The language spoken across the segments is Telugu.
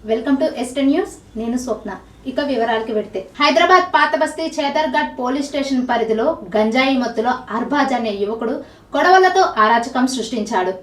Welcome to eastern news. నేను స్వప్న. ఇక వివరాలకి వెళ్తే, హైదరాబాద్ పాత బస్తీ చేదర్ఘాట్ పోలీస్ స్టేషన్ పరిధిలో గంజాయి మత్తులో అర్బాజ్ అనే యువకుడు గొడవలతో అరాచకం సృష్టించాడు.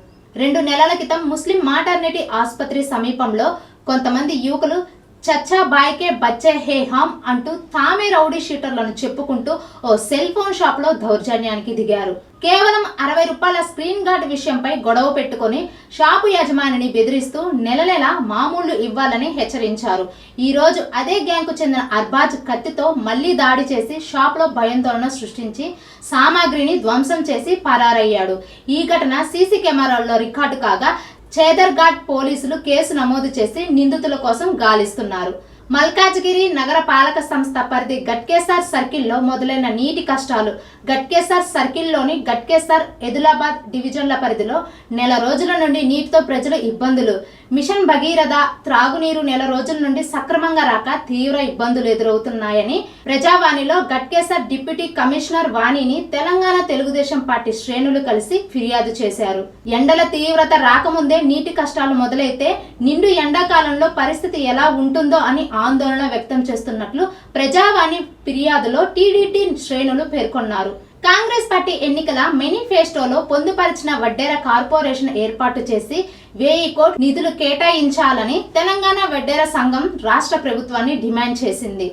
2 నెలల క్రితం ముస్లిం మాటర్నిటీ ఆసుపత్రి సమీపంలో కొంతమంది యువకులు చచ్చా బాయ్కే బచ్చే హే హామ్ అంటూ తామే రౌడీ షీటర్లను చెప్పుకుంటూ ఓ సెల్ ఫోన్ షాప్ లో దౌర్జన్యానికి దిగారు. కేవలం 60 రూపాయల స్క్రీన్ గార్డ్ విషయంపై గొడవ పెట్టుకుని షాపు యజమానిని బెదిరిస్తూ నెల మామూళ్లు ఇవ్వాలని హెచ్చరించారు. ఈ రోజు అదే గ్యాంగ్ కు చెందిన అర్బాజ్ కత్తితో మళ్లీ దాడి చేసి షాప్ లో భయాందోళన సృష్టించి సామాగ్రిని ధ్వంసం చేసి పరారయ్యాడు. ఈ ఘటన సీసీ కెమెరాల్లో రికార్డు కాగా చేదర్ఘాట్ పోలీసులు కేసు నమోదు చేసి నిందితుల కోసం గాలిస్తున్నారు. మల్కాజ్గిరి నగర పాలక సంస్థ పరిధి గట్కేసర్ సర్కిల్లో మొదలైన నీటి కష్టాలు. గట్కేసర్ సర్కిల్లోని గట్కేసర్ ఎదులాబాద్ డివిజన్ల పరిధిలో నెల రోజుల నుండి నీటితో ప్రజలు ఇబ్బందులు. మిషన్ భగీరథ త్రాగునీరు నెల రోజుల నుండి సక్రమంగా రాక తీవ్ర ఇబ్బందులు ఎదురవుతున్నాయని ప్రజావాణిలో గట్కేసర్ డిప్యూటీ కమిషనర్ వాణిని తెలంగాణ తెలుగుదేశం పార్టీ శ్రేణులు కలిసి ఫిర్యాదు చేశారు. ఎండల తీవ్రత రాకముందే నీటి కష్టాలు మొదలైతే నిండు ఎండాకాలంలో పరిస్థితి ఎలా ఉంటుందో అని ఆందోళన వ్యక్తం చేస్తున్నట్లు ప్రజావాణి ఫిర్యాదులో టీడీటీ శ్రేణులు పేర్కొన్నారు. కాంగ్రెస్ పార్టీ ఎన్నికల మేనిఫెస్టోలో పొందుపరిచిన వడ్డెర కార్పొరేషన్ ఏర్పాటు చేసి 1000 కోట్ల నిధులు కేటాయించాలని తెలంగాణ వడ్డెర సంఘం రాష్ట్ర ప్రభుత్వాన్ని డిమాండ్ చేసింది.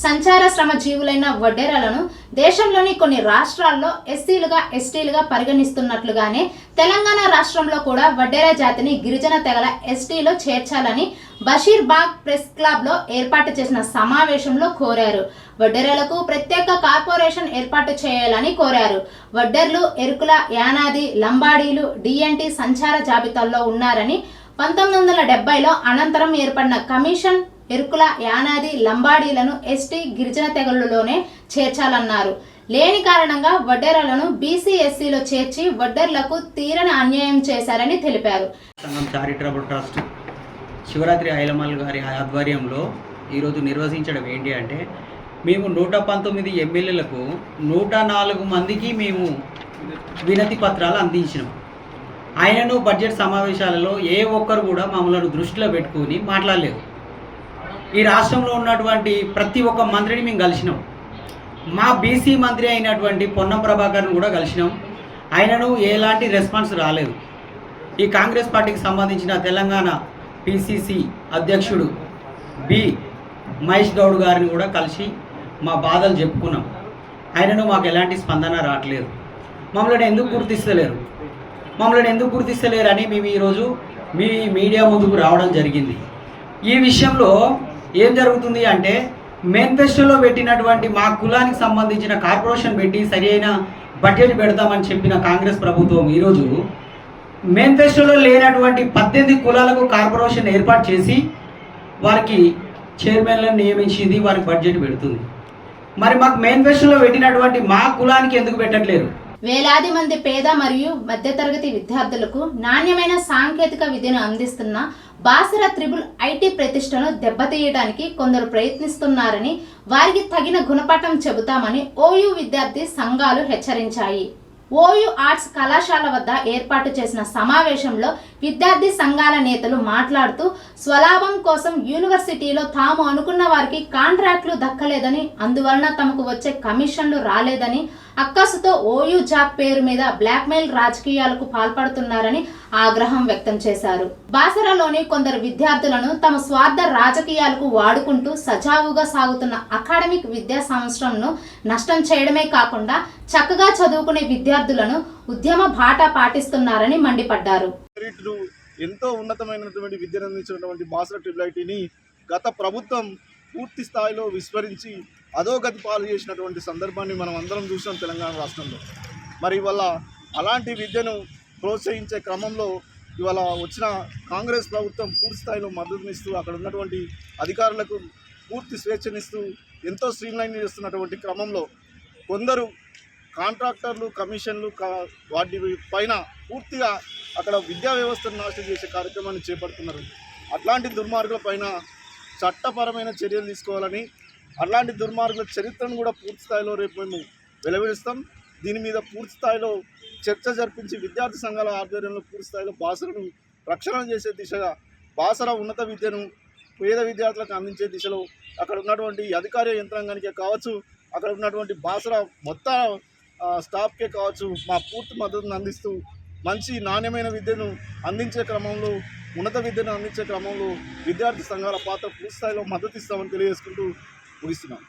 సంచార శ్రమ జీవులైన వడ్డెరలను దేశంలోని కొన్ని రాష్ట్రాల్లో ఎస్సీలుగా ఎస్టీలుగా పరిగణిస్తున్నట్లుగానే తెలంగాణ రాష్ట్రంలో కూడా వడ్డెర జాతిని గిరిజన తెగల ఎస్టీలో చేర్చాలని బషీర్బాగ్ ప్రెస్ క్లబ్ లో ఏర్పాటు చేసిన సమావేశంలో కోరారు. వడ్డెరలకు ప్రత్యేక కార్పొరేషన్ ఏర్పాటు చేయాలని కోరారు. వడ్డెర్లు, ఎరుకుల, యానాది, లంబాడీలు డిఎన్టీ సంచార జాబితాల్లో ఉన్నారని 1970లో అనంతరం ఏర్పడిన కమిషన్ ఎరుకుల, యానాది, లంబాడీలను ఎస్టీ గిరిజన తెగలలోనే చేర్చాలన్నారు. లేని కారణంగా వడ్డెరలను బీసీ ఎస్సీలో చేర్చి వడ్డెర్లకు తీరని అన్యాయం చేశారని తెలిపారు. చారిటబుల్ ట్రస్ట్ శివరాత్రి ఐలమల్ గారి ఆధ్వర్యంలో ఈరోజు నిర్వహించడం ఏంటి అంటే, మేము 119 ఎమ్మెల్యేలకు 104 మందికి మేము వినతి పత్రాలు అందించినాం. ఆయనను బడ్జెట్ సమావేశాలలో ఏ ఒక్కరు కూడా మమ్మల్ని దృష్టిలో పెట్టుకుని మాట్లాడలేదు. ఈ రాష్ట్రంలో ఉన్నటువంటి ప్రతి ఒక్క మంత్రిని మేము కలిసినాం. మా బీసీ మంత్రి అయినటువంటి పొన్నం ప్రభాకర్ను కూడా కలిసినాం. ఆయనను ఎలాంటి రెస్పాన్స్ రాలేదు. ఈ కాంగ్రెస్ పార్టీకి సంబంధించిన తెలంగాణ పిసిసి అధ్యక్షుడు బి మహేష్ గౌడ్ గారిని కూడా కలిసి మా బాధలు చెప్పుకున్నాం. ఆయనను మాకు ఎలాంటి స్పందన రావట్లేదు. మమ్మల్ని ఎందుకు గుర్తిస్తలేరని మేము ఈరోజు మీ మీడియా ముందుకు రావడం జరిగింది. ఈ విషయంలో ఏం జరుగుతుంది అంటే, మేనిఫెస్టోలో పెట్టినటువంటి మా కులానికి సంబంధించిన కార్పొరేషన్ పెట్టి సరి అయిన బడ్జెట్ పెడతామని చెప్పిన కాంగ్రెస్ ప్రభుత్వం ఈరోజు మేనిఫెస్టోలో లేనటువంటి 18 కులాలకు కార్పొరేషన్ ఏర్పాటు చేసి వారికి చైర్మన్లను నియమించింది, వారికి బడ్జెట్ పెడుతుంది. మరి మాకు మేనిఫెస్టోలో పెట్టినటువంటి మా కులానికి ఎందుకు పెట్టట్లేరు? వేలాది మంది పేద మరియు మధ్యతరగతి విద్యార్థులకు నాణ్యమైన సాంకేతిక విద్యను అందిస్తున్న బాసర త్రిబుల్ ఐటీ ప్రతిష్టను దెబ్బతీయడానికి కొందరు ప్రయత్నిస్తున్నారని, వారికి తగిన గుణపాఠం చెబుతామని ఓయూ విద్యార్థి సంఘాలు హెచ్చరించాయి. ఓయూ ఆర్ట్స్ కళాశాల వద్ద ఏర్పాటు చేసిన సమావేశంలో విద్యార్థి సంఘాల నేతలు మాట్లాడుతూ, స్వలాభం కోసం యూనివర్సిటీలో తాము అనుకున్న వారికి కాంట్రాక్టులు దక్కలేదని, అందువలన తమకు వచ్చే కమిషన్లు రాలేదని, అక్కసుతో ఓయూ జాబ్ పేరు మీద బ్లాక్మెయిల్ రాజకీయాలకు పాల్పడుతున్నారని ఆగ్రహం వ్యక్తం చేశారు. బాసరలోని కొందరు విద్యార్థులను తమ స్వార్థ రాజకీయాలకు వాడుకుంటూ సజావుగా సాగుతున్న అకాడమిక్ విద్యా సంవత్సరంను నష్టం చేయడమే కాకుండా చక్కగా చదువుకునే విద్యార్థులను ఉద్యమ బాట పాటిస్తున్నారని మండిపడ్డారు. ఎంతో ఉన్నతమైనటువంటి విద్యను అందించినటువంటి బాసర ట్రిపుల్ ఐటీని గత ప్రభుత్వం పూర్తి స్థాయిలో విస్మరించి అధోగతి పాలు చేసినటువంటి సందర్భాన్ని మనం అందరం చూసాం తెలంగాణ రాష్ట్రంలో. మరి ఇవాళ అలాంటి విద్యను ప్రోత్సహించే క్రమంలో ఇవాళ వచ్చిన కాంగ్రెస్ ప్రభుత్వం పూర్తి స్థాయిలో మద్దతునిస్తూ అక్కడ ఉన్నటువంటి అధికారులకు పూర్తి స్వేచ్ఛనిస్తూ ఎంతో స్ట్రీమ్లైన్ చేస్తున్నటువంటి క్రమంలో కొందరు కాంట్రాక్టర్లు, కమిషన్లు వాటి పైన పూర్తిగా అక్కడ విద్యా వ్యవస్థను నాశనం చేసే కార్యక్రమాన్ని చేపడుతున్నారు. అట్లాంటి దుర్మార్గుల పైన చట్టపరమైన చర్యలు తీసుకోవాలని, అట్లాంటి దుర్మార్గుల చరిత్రను కూడా పూర్తి స్థాయిలో రేపు మేము వెలువరిస్తాం. దీని మీద పూర్తి స్థాయిలో చర్చ జరిపించి విద్యార్థి సంఘాల ఆధ్వర్యంలో పూర్తి స్థాయిలో బాసరను రక్షణ చేసే దిశగా బాసర ఉన్నత విద్యను పేద విద్యార్థులకు అందించే దిశలో అక్కడ ఉన్నటువంటి అధికార యంత్రాంగానికే కావచ్చు, అక్కడ ఉన్నటువంటి బాసర మొత్తం స్టాఫ్కే కావచ్చు మా పూర్తి మద్దతును అందిస్తూ మంచి నాణ్యమైన విద్యను అందించే క్రమంలో, ఉన్నత విద్యను అందించే క్రమంలో విద్యార్థి సంఘాల పాత్ర పూర్తి స్థాయిలో మద్దతు ఇస్తామని తెలియజేసుకుంటూ ముగిస్తున్నాం.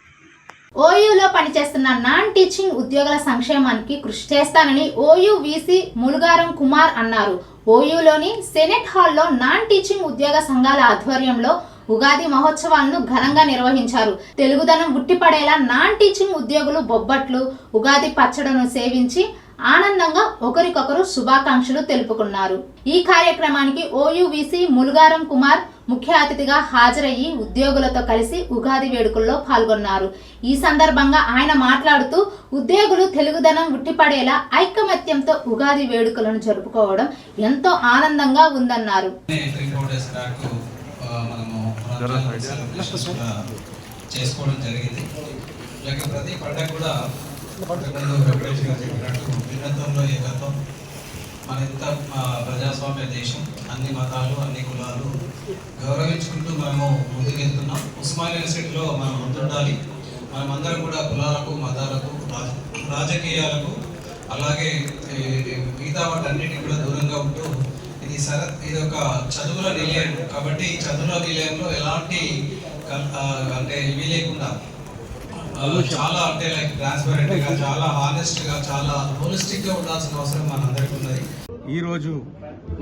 ఓయూలో పనిచేస్తున్న నాన్ టీచింగ్ ఉద్యోగుల సంక్షేమానికి కృషి చేస్తానని ఓయూ వీసీ ములుగారం కుమార్ అన్నారు. ఓయూలోని సెనెట్ హాల్లో నాన్ టీచింగ్ ఉద్యోగ సంఘాల ఆధ్వర్యంలో ఉగాది మహోత్సవాలను ఘనంగా నిర్వహించారు. తెలుగుదనం ఉట్టిపడేలా నాన్ టీచింగ్ ఉద్యోగులు బొబ్బట్లు, ఉగాది పచ్చడిను సేవించి ఆనందంగా ఒకరికొకరు శుభాకాంక్షలు తెలుపుకున్నారు. ఈ కార్యక్రమానికి ఓయూవీసీ ములుగారం కుమార్ ముఖ్య అతిథిగా హాజరయ్యి ఉద్యోగులతో కలిసి ఉగాది వేడుకల్లో పాల్గొన్నారు. ఈ సందర్భంగా ఆయన మాట్లాడుతూ ఉద్యోగులు తెలుగుదనం ఉట్టిపడేలా ఐకమత్యంతో ఉగాది వేడుకలను జరుపుకోవడం ఎంతో ఆనందంగా ఉందన్నారు. చేసుకోవడం జరిగింది. అలాగే ప్రతి పండుగ కూడా భిన్నత్వంలో ఏకత్వం. మన ఇంత ప్రజాస్వామ్య దేశం, అన్ని మతాలు అన్ని కులాలు గౌరవించుకుంటూ మనము ముందుకెళ్తున్నాం. ఉస్మానియా యూనివర్సిటీలో మనం ముందుండాలి. మనమందరం కూడా కులాలకు, మతాలకు, రాజకీయాలకు అలాగే మిగతా వాటన్నిటికి కూడా దూరంగా ఉంటూ ఇది ఒక చదువుల నిలయం కాబట్టి ఈ చదువుల నిలయంలో ఎలాంటి అంటే ఇవి లేకుండా చాలా అంటే లైక్ ట్రాన్స్పరెంట్ గా, చాలా హానెస్ట్ గా, చాలా హోలిస్టిక్ గా ఉండాల్సిన అవసరం మనందరికీ ఉన్నది. ఈరోజు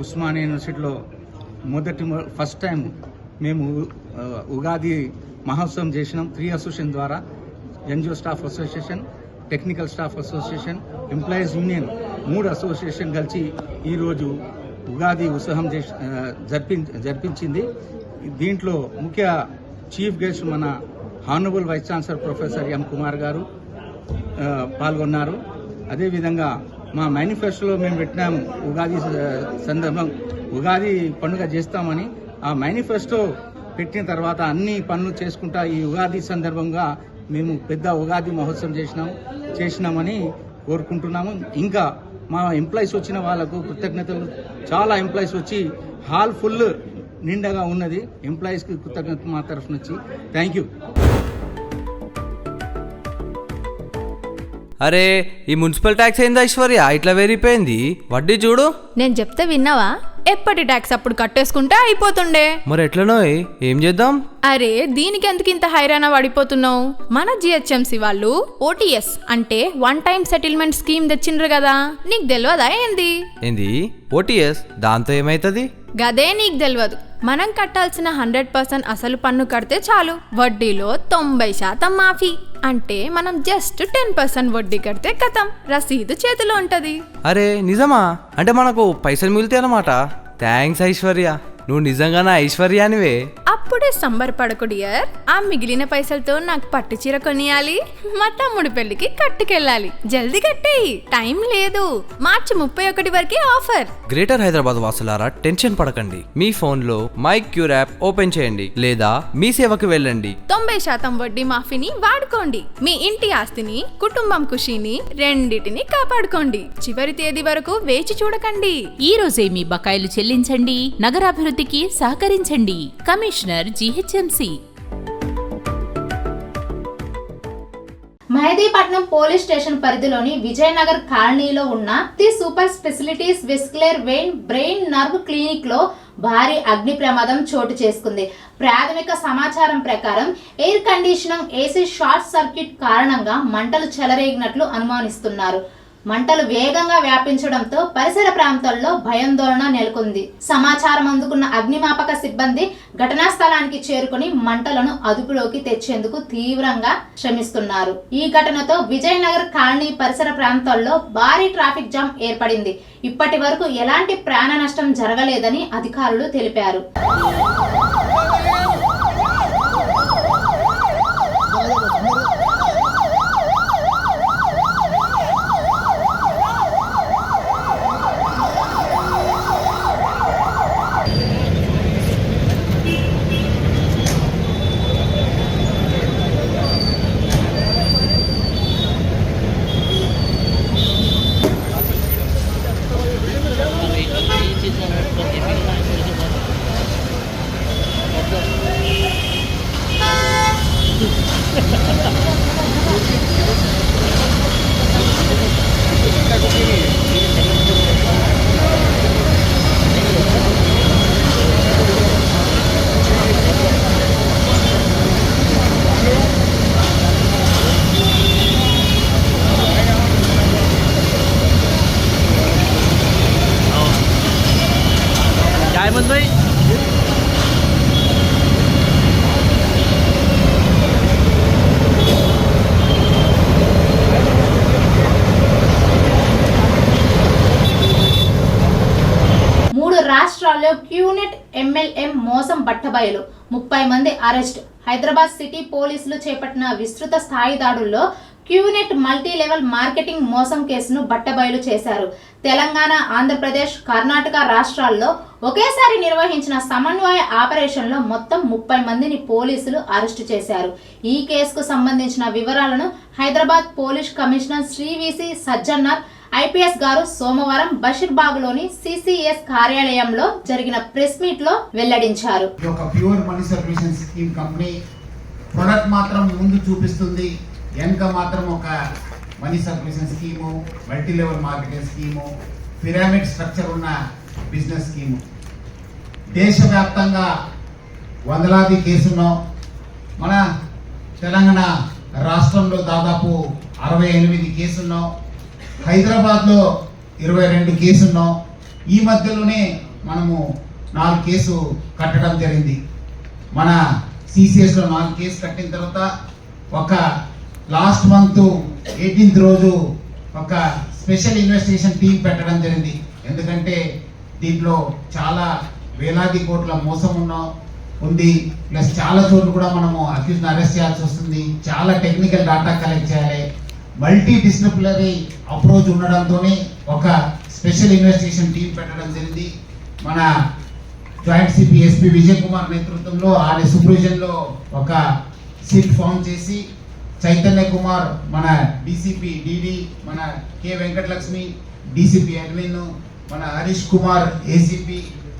ఉస్మానియా యూనివర్సిటీలో ఫస్ట్ టైం మేము ఉగాది మహోత్సవం చేసినాం. 3 అసోసియేషన్ ద్వారా NGO staff association, technical staff association, employees union 3 association కలిసి ఈరోజు ఉగాది ఉత్సవం జరిపించింది. దీంట్లో ముఖ్య చీఫ్ గెస్ట్ మన honourable vice chancellor professor M Kumar garu పాల్గొన్నారు. అదేవిధంగా మా మేనిఫెస్టోలో మేము పెట్టినాము ఉగాది సందర్భం ఉగాది పండుగ చేస్తామని. ఆ మేనిఫెస్టో పెట్టిన తర్వాత అన్ని పనులు చేసుకుంటా ఈ ఉగాది సందర్భంగా మేము పెద్ద ఉగాది మహోత్సవం చేసినామని కోరుకుంటున్నాము. ఇంకా మా ఎంప్లాయీస్ వచ్చిన వాళ్ళకు కృతజ్ఞతలు. చాలా ఎంప్లాయీస్ వచ్చి హాల్ ఫుల్ నిండగా ఉన్నది. ఎంప్లాయీస్కి కృతజ్ఞత మా తరఫున వచ్చి థ్యాంక్ యూ. అరే ఈ మున్సిపల్ ట్యాక్స్ ఏంది ఐశ్వర్య ఇట్లా వేరిపోయింది? వడ్డీ చూడు. నేను చెప్తే విన్నావా? ఎప్పటి ట్యాక్స్ అప్పుడు కట్టేసుకుంటే అయిపోతుండే. మరి ఎట్లనో ఏం చేద్దాం? అరే దీనికి ఎందుకు ఇంత హైరాణ పడిపోతున్నావు? మన జిహెచ్ఎంసి వాళ్ళు ఓటీఎస్ అంటే 1 టైం సెటిల్మెంట్ స్కీమ్ తెచ్చిండ్రు కదా, నీకు తెలియదా ఏంది? ఏంది ఓటీఎస్? దాంతో ఏమైతుంది? గదే నీకు తెలియదు. మనం కట్టాల్సిన 100% అసలు పన్ను కడితే చాలు, వడ్డీలో 90% మాఫీ. అంటే మనం జస్ట్ 10% వడ్డీ కడితే కథం, రసీదు చేతిలో ఉంటది. అరే నిజమా? అంటే మనకు పైసలు మిగులుతాయి అన్నమాట. థ్యాంక్స్ ఐశ్వర్య, నువ్వు నిజంగానే ఐశ్వర్యానివే. అప్పుడే సంబరపడకు డియర్. ఆ మిగిలిన పైసలతో నాకు పట్టు చీర కొనియాలి, మా తమ్ముడి పెళ్లికి కట్టుకెళ్ళాలి. జల్దీ కట్టేయి, టైం లేదు. మార్చి 31 వరకే ఆఫర్. గ్రేటర్ హైదరాబాద్ వాసులారా టెన్షన్ పడకండి. మీ ఫోన్ లో మై క్యూర్ యాప్ ఓపెన్ చేయండి లేదా మీ సేవకు వెళ్ళండి. 90% వడ్డీ మాఫీని వాడుకోండి. మీ ఇంటి ఆస్తిని, కుటుంబం ఖుషీని రెండిటిని కాపాడుకోండి. చివరి తేదీ వరకు వేచి చూడకండి. ఈ రోజే మీ బకాయిలు చెల్లించండి, నగరాభివృద్ధికి సహకరించండి. Commissioner GHMC. Mehdipatnam police station పరిధిలోని విజయనగర్ కాలనీలో ఉన్న the super specialities vascular vein brain nerve clinic లో భారీ అగ్ని ప్రమాదం చోటు చేసుకుంది. ప్రాథమిక సమాచారం ప్రకారం air conditioning AC short circuit కారణంగా మంటలు చెలరేగినట్లు అనుమానిస్తున్నారు. మంటలు వేగంగా వ్యాపించడంతో పరిసర ప్రాంతాల్లో భయాందోళన నెలకొంది. సమాచారం అందుకున్న అగ్నిమాపక సిబ్బంది ఘటనా స్థలానికి చేరుకుని మంటలను అదుపులోకి తెచ్చేందుకు తీవ్రంగా శ్రమిస్తున్నారు. ఈ ఘటనతో విజయనగర్ కాలనీ పరిసర ప్రాంతాల్లో భారీ ట్రాఫిక్ జామ్ ఏర్పడింది. ఇప్పటి వరకు ఎలాంటి ప్రాణ నష్టం జరగలేదని అధికారులు తెలిపారు. అహ్మద్ భాయ్ రాష్ట్రాల్లో క్యూనెట్ MLM మోసం బట్టబయలు 30 మంది అరెస్ట్. హైదరాబాద్ సిటీ పోలీసులు చేపట్టిన విస్తృత స్థాయి దాడుల్లో క్యూనెట్ మల్టీ లెవెల్ మార్కెటింగ్ మోసం కేసును బట్టబయలు చేశారు. తెలంగాణ, ఆంధ్రప్రదేశ్, కర్ణాటక రాష్ట్రాల్లో ఒకేసారి నిర్వహించిన సమన్వయ ఆపరేషన్లో మొత్తం 30 మందిని పోలీసులు అరెస్టు చేశారు. ఈ కేసుకు సంబంధించిన వివరాలను Hyderabad police commissioner Shri VC Sajjanar IPS గారు సోమవారం బషీర్బాగ్లోని CCS కార్యాలయంలో జరిగిన ప్రెస్ మీట్ లో వెల్లడించారు. ఒక pure money services scheme company product మాత్రం ముందు చూపిస్తుంది, వెనక మాత్రం ఒక money services scheme, multi level marketing scheme, pyramid structure ఉన్న బిజినెస్ స్కీము. దేశవ్యాప్తంగా వందలాది కేసుల్లో మన తెలంగాణ రాష్ట్రంలో దాదాపు 68 కేసుల్లో, హైదరాబాద్లో 22 కేసున్నాం. ఈ మధ్యలోనే మనము 4 కేసు కట్టడం జరిగింది. మన CCSలో 4 కేసు కట్టిన తర్వాత ఒక లాస్ట్ మంత్ 18th రోజు ఒక స్పెషల్ ఇన్వెస్టిగేషన్ టీం పెట్టడం జరిగింది. ఎందుకంటే దీంట్లో చాలా వేలాది కోట్ల మోసం ఉంది, ప్లస్ చాలా చోట్ల కూడా మనము అక్యూజ్ని అరెస్ట్ చేయాల్సి వస్తుంది. చాలా టెక్నికల్ డాటా కలెక్ట్ చేయాలి. మల్టీ డిసిప్లినరీ అప్రోచ్ ఉండడంతోనే ఒక స్పెషల్ ఇన్వెస్టిగేషన్ టీం పెట్టడం జరిగింది. మన joint CP SP Vijay Kumar నేతృత్వంలో ఆయన సూపర్విజన్లో ఒక సిట్ ఫామ్ చేసి చైతన్య కుమార్ మన DCP DD, మన K వెంకటలక్ష్మి DCP అడ్మిన్, మన హరీష్ కుమార్ ACP,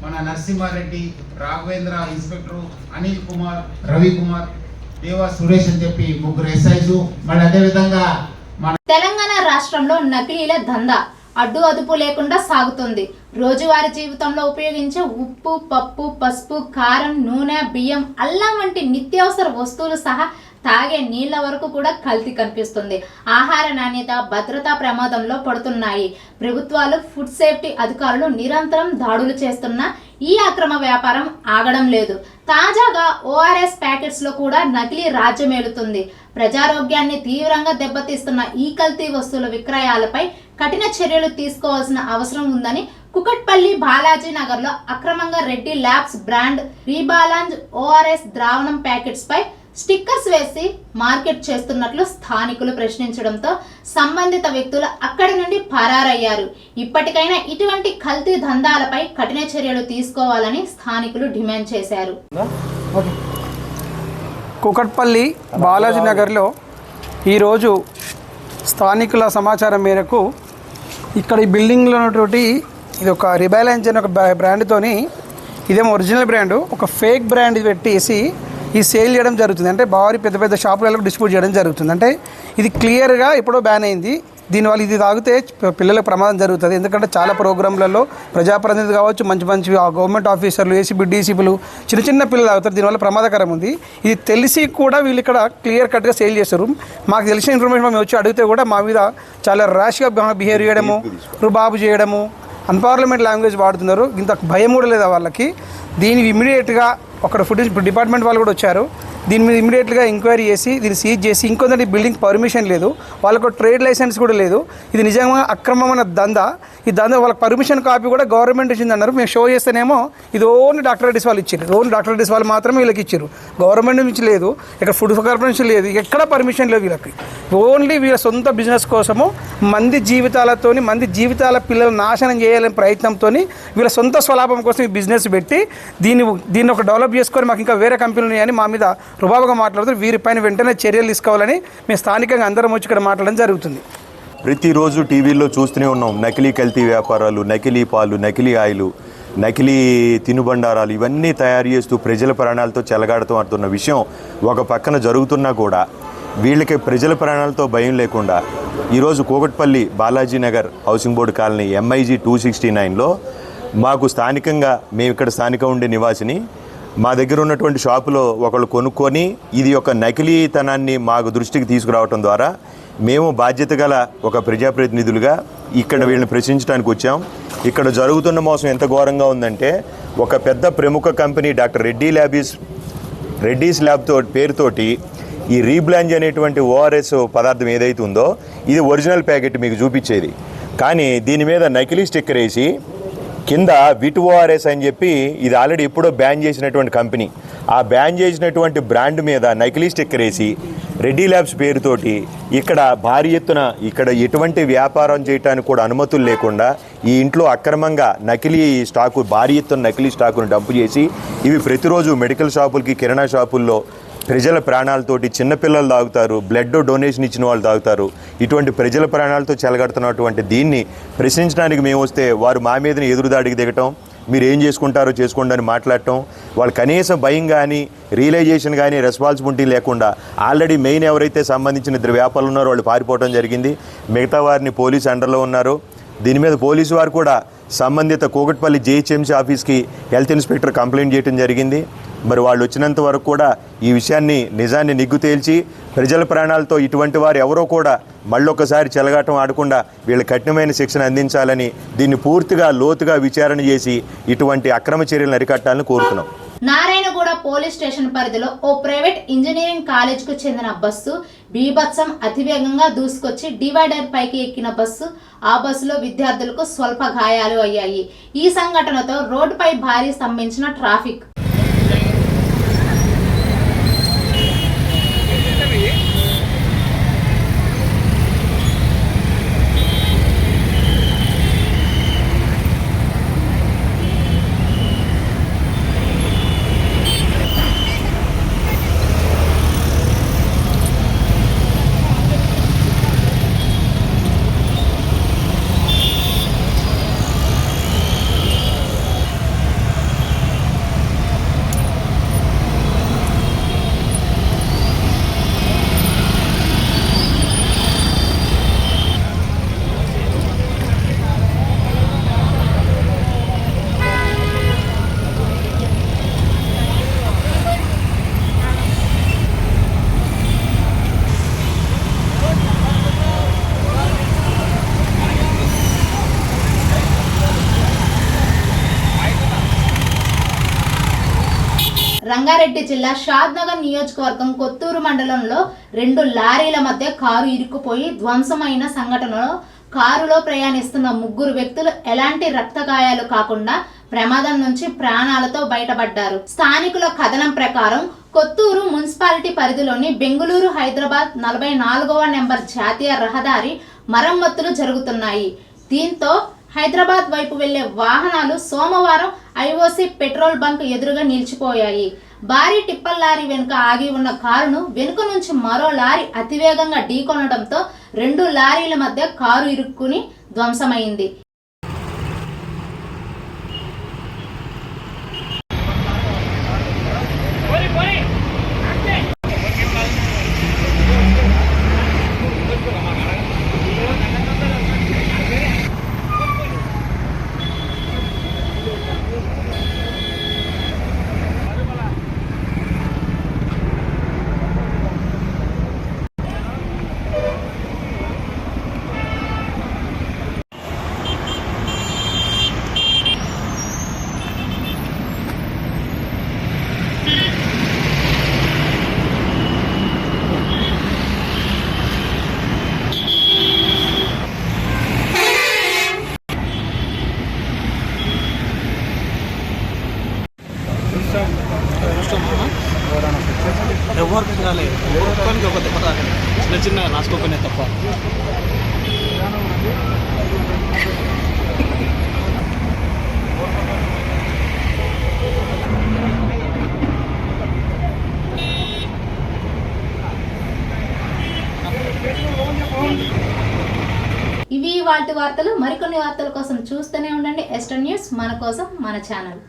మన నరసింహారెడ్డి, రాఘవేంద్ర ఇన్స్పెక్టర్, అనిల్ కుమార్, రవి కుమార్, దేవా సురేష్ అని చెప్పి 3 SIs. మరి అదేవిధంగా తెలంగాణ రాష్ట్రంలో నకిలీల దందా అడ్డు అదుపు లేకుండా సాగుతుంది. రోజువారీ జీవితంలో ఉపయోగించే ఉప్పు, పప్పు, పసుపు, కారం, నూనె, బియ్యం, అల్లం వంటి నిత్యావసర వస్తువులు సహా తాగే నీళ్ల వరకు కూడా కల్తీ కనిపిస్తుంది. ఆహార నాణ్యత, భద్రతా ప్రమాదంలో పడుతున్నాయి. ప్రభుత్వాలు, ఫుడ్ సేఫ్టీ అధికారులు నిరంతరం దాడులు చేస్తున్నా ఈ అక్రమ వ్యాపారం ఆగడం లేదు. తాజాగా ORS ప్యాకెట్స్ లో కూడా నకిలీ రాజ్యమేలుతుంది. ప్రజారోగ్యాన్ని తీవ్రంగా దెబ్బతీస్తున్న ఈ కల్తీ వస్తువుల విక్రయాలపై కఠిన చర్యలు తీసుకోవాల్సిన అవసరం ఉందని కుకట్పల్లి బాలాజీ నగర్ లో అక్రమంగా రెడ్డి ల్యాబ్స్ బ్రాండ్ రీబాలాంజ్ ORS ద్రావణం ప్యాకెట్స్ పై స్టిక్కర్స్ వేసి మార్కెట్ చేస్తున్నట్లు స్థానికులు ప్రశ్నించడంతో సంబంధిత వ్యక్తులు అక్కడి నుండి పరారయ్యారు. ఇప్పటికైనా ఇటువంటి కల్తీ దందాలపై కఠిన చర్యలు తీసుకోవాలని స్థానికులు డిమాండ్ చేశారు. కుకట్పల్లి బాలాజీ నగర్లో ఈరోజు స్థానికుల సమాచారం మేరకు ఇక్కడ ఈ బిల్డింగ్లో ఉన్నటువంటి ఇది ఒక రిబాలెన్స్ అనే ఒక బ్రాండ్తోని, ఇదేమో ఒరిజినల్ బ్రాండ్, ఒక ఫేక్ బ్రాండ్ పెట్టేసి ఈ సేల్ చేయడం జరుగుతుంది. అంటే భారీ పెద్ద పెద్ద షాపులకు డిస్ట్రిబ్యూట్ చేయడం జరుగుతుంది. అంటే ఇది క్లియర్గా ఎప్పుడో బ్యాన్ అయింది. దీనివల్ల ఇది తాగితే పిల్లలకు ప్రమాదం జరుగుతుంది. ఎందుకంటే చాలా ప్రోగ్రాంలలో ప్రజాప్రతినిధులు కావచ్చు, మంచి మంచి గవర్నమెంట్ ఆఫీసర్లు, ACP DCPలు చిన్న చిన్న పిల్లలు తాగుతారు. దీనివల్ల ప్రమాదకరం ఉంది. ఇది తెలిసి కూడా వీళ్ళు ఇక్కడ క్లియర్ కట్గా సేల్ చేస్తారు. మాకు తెలిసిన ఇన్ఫర్మేషన్ మేము వచ్చి అడిగితే కూడా మా మీద చాలా ర్యాష్గా బిహేవ్ చేయడము, రుబాబు చేయడము, అన్పార్లమెంట్ లాంగ్వేజ్ వాడుతున్నారు. ఇంత భయం కూడా లేదా వాళ్ళకి. దీన్ని ఇమీడియట్గా అక్కడ ఫుడ్ డిపార్ట్మెంట్ వాళ్ళు కూడా వచ్చారు. దీని మీద ఇమీడియట్గా ఎంక్వైరీ చేసి దీన్ని సీజ్ చేసి, ఇంకొందరి బిల్డింగ్ పర్మిషన్ లేదు, వాళ్ళకు ట్రేడ్ లైసెన్స్ కూడా లేదు. ఇది నిజంగా అక్రమమైన దందా. ఈ దందా వాళ్ళకి పర్మిషన్ కాపీ కూడా గవర్నమెంట్ ఇచ్చింది అన్నారు. మేము షో చేస్తేనేమో ఇది ఓన్లీ డాక్టర్ రెడ్డిస్ వాళ్ళు ఇచ్చారు. ఓన్లీ డాక్టర్ రెడ్డిస్ వాళ్ళు మాత్రమే వీళ్ళకి ఇచ్చారు. గవర్నమెంట్ నుంచి లేదు, ఇక్కడ ఫుడ్ కార్పొరేషన్ లేదు, ఎక్కడ పర్మిషన్ లేదు వీళ్ళకి. ఓన్లీ వీళ్ళ సొంత బిజినెస్ కోసము మంది జీవితాల పిల్లలు నాశనం చేయాలనే ప్రయత్నంతో వీళ్ళ సొంత స్వలాభం కోసం ఈ బిజినెస్ పెట్టి దీన్ని ఒక డెవలప్ చేసుకొని మాకు ఇంకా వేరే కంపెనీలు ఉన్నాయని మా మీద రుబాబుగా మాట్లాడుతూ వీరిపైన వెంటనే చర్యలు తీసుకోవాలని మేము స్థానికంగా అందరం వచ్చి ఇక్కడ మాట్లాడడం జరుగుతుంది. ప్రతిరోజు టీవీల్లో చూస్తూనే ఉన్నాం నకిలీ కల్తీ వ్యాపారాలు, నకిలీ పాలు, నకిలీ ఆయిలు, నకిలీ తినుబండారాలు ఇవన్నీ తయారు చేస్తూ ప్రజల ప్రాణాలతో చెలగాడుతున్న విషయం ఒక పక్కన జరుగుతున్నా కూడా వీళ్ళకి ప్రజల ప్రాణాలతో భయం లేకుండా ఈరోజు Kukatpally Balaji Nagar housing board colony MIG 269లో మాకు స్థానికంగా, మేము ఇక్కడ స్థానిక ఉండే నివాసిని, మా దగ్గర ఉన్నటువంటి షాపులో ఒకళ్ళు కొనుక్కొని ఇది ఒక నకిలీతనాన్ని మాకు దృష్టికి తీసుకురావడం ద్వారా మేము బాధ్యత గల ఒక ప్రజాప్రతినిధులుగా ఇక్కడ వీళ్ళని ప్రశ్నించడానికి వచ్చాం. ఇక్కడ జరుగుతున్న మోసం ఎంత ఘోరంగా ఉందంటే ఒక పెద్ద ప్రముఖ కంపెనీ డాక్టర్ రెడ్డీస్ ల్యాబ్తో పేరుతోటి ఈ రీబ్లాంజ్ అనేటువంటి ఓఆర్ఎస్ పదార్థం ఏదైతే ఉందో ఇది ఒరిజినల్ ప్యాకెట్ మీకు చూపించేది. కానీ దీని మీద నకిలీ స్టిక్కర్ వేసి కింద విట్ ఓఆర్ఎస్ అని చెప్పి ఇది ఆల్రెడీ ఎప్పుడో బ్యాన్ చేసినటువంటి కంపెనీ, ఆ బ్యాన్ చేసినటువంటి బ్రాండ్ మీద నకిలీ స్టిక్కర్ వేసి రెడ్డి ల్యాబ్స్ పేరుతోటి ఇక్కడ భారీ ఎత్తున ఇక్కడ ఎటువంటి వ్యాపారం చేయడానికి కూడా అనుమతులు లేకుండా ఈ ఇంట్లో అక్రమంగా నకిలీ స్టాకు భారీ ఎత్తున నకిలీ స్టాకును డంపు చేసి ఇవి ప్రతిరోజు మెడికల్ షాపులకి కిరాణా షాపుల్లో ప్రజల ప్రాణాలతోటి చిన్నపిల్లలు తాగుతారు, బ్లడ్ డొనేషన్ ఇచ్చిన వాళ్ళు తాగుతారు. ఇటువంటి ప్రజల ప్రాణాలతో చెలగడుతున్నటువంటి దీన్ని ప్రశ్నించడానికి మేము వస్తే వారు మా మీదని ఎదురుదాడికి దిగటం, మీరు ఏం చేసుకుంటారో చేసుకోండి అని మాట్లాడటం, వాళ్ళు కనీసం భయం కానీ రియలైజేషన్ కానీ రెస్పాన్సిబిలిటీ లేకుండా ఆల్రెడీ మెయిన్ ఎవరైతే సంబంధించిన ఇద్దరు వ్యాపారులు ఉన్నారో వాళ్ళు పారిపోవడం జరిగింది. మిగతా వారిని పోలీసు అండర్లో ఉన్నారు. దీని మీద పోలీసు వారు కూడా సంబంధిత కూకట్పల్లి జీహెచ్ఎంసీ ఆఫీస్కి హెల్త్ ఇన్స్పెక్టర్ కంప్లైంట్ చేయడం జరిగింది. మరి వాళ్ళు వచ్చినంత వరకు కూడా ఈ విషయాన్ని నిజాన్ని నిగ్గు తేల్చి ప్రజల ప్రాణాలతో ఇటువంటి వారు ఎవరో కూడా మళ్ళొకసారి చెలగాటం ఆడకుండా వీళ్ళ కఠినమైన శిక్షణ అందించాలని దీన్ని పూర్తిగా లోతుగా విచారణ చేసి ఇటువంటి అక్రమ చర్యలను అరికట్టాలని కోరుతున్నాం. నారాయణగూడ పోలీస్ స్టేషన్ పరిధిలో ఓ ప్రైవేట్ ఇంజనీరింగ్ కాలేజ్కు చెందిన బస్సు బీభత్సం అతివేగంగా దూసుకొచ్చి డివైడర్ పైకి ఎక్కిన బస్సు, ఆ బస్సులో విద్యార్థులకు స్వల్ప గాయాలు అయ్యాయి. ఈ సంఘటనతో రోడ్డుపై భారీ స్తంభించిన ట్రాఫిక్. రంగారెడ్డి జిల్లా షాద్నగర్ నియోజకవర్గం కొత్తూరు మండలంలో 2 లారీల మధ్య కారు ఇరుక్కుపోయి ధ్వంసమైన సంఘటనలో కారులో ప్రయాణిస్తున్న 3 వ్యక్తులు ఎలాంటి రక్తగాయాలు కాకుండా ప్రమాదం నుంచి ప్రాణాలతో బయటపడ్డారు. స్థానికుల కథనం ప్రకారం కొత్తూరు మున్సిపాలిటీ పరిధిలోని బెంగుళూరు హైదరాబాద్ 44వ నెంబర్ జాతీయ రహదారి మరమ్మతులు జరుగుతున్నాయి. దీంతో హైదరాబాద్ వైపు వెళ్లే వాహనాలు సోమవారం ఐఓసీ పెట్రోల్ బంక్ ఎదురుగా నిలిచిపోయాయి. భారీ టిప్పర్ లారీ వెనుక ఆగి ఉన్న కారును వెనుక నుంచి మరో లారీ అతివేగంగా ఢీకొనడంతో 2 లారీల మధ్య కారు ఇరుక్కుని ధ్వంసమైంది. ఎవరికి రాలేదు, ఒక్కరికి ఒక దెబ్బ తాగలేదు, చిన్న చిన్న నాసుకోకనే తప్ప. ఇవి వాటి వార్తలు. మరికొన్ని వార్తల కోసం చూస్తూనే ఉండండి ఎస్టర్న్ న్యూస్, మన కోసం మన ఛానల్.